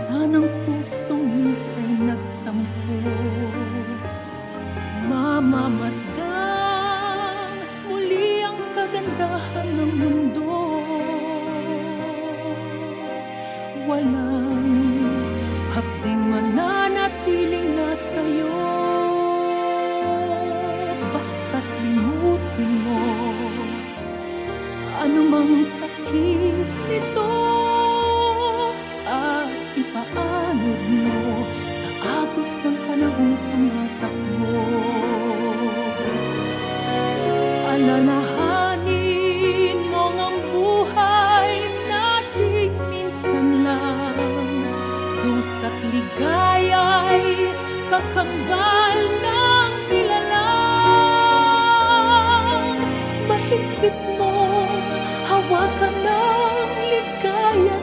Sanang pusong minsa'y nagtampo, mamamasdan muli ang kagandahan ng mundo. Walang hapding mananatiling nasa'yo, basta't limutin mo anumang sakit nito at ipaanod mo sa agos ng panahong tumatakbo. Alalahanin mong ang buhay nating minsan lang, dusa't ligaya'y kakambal ng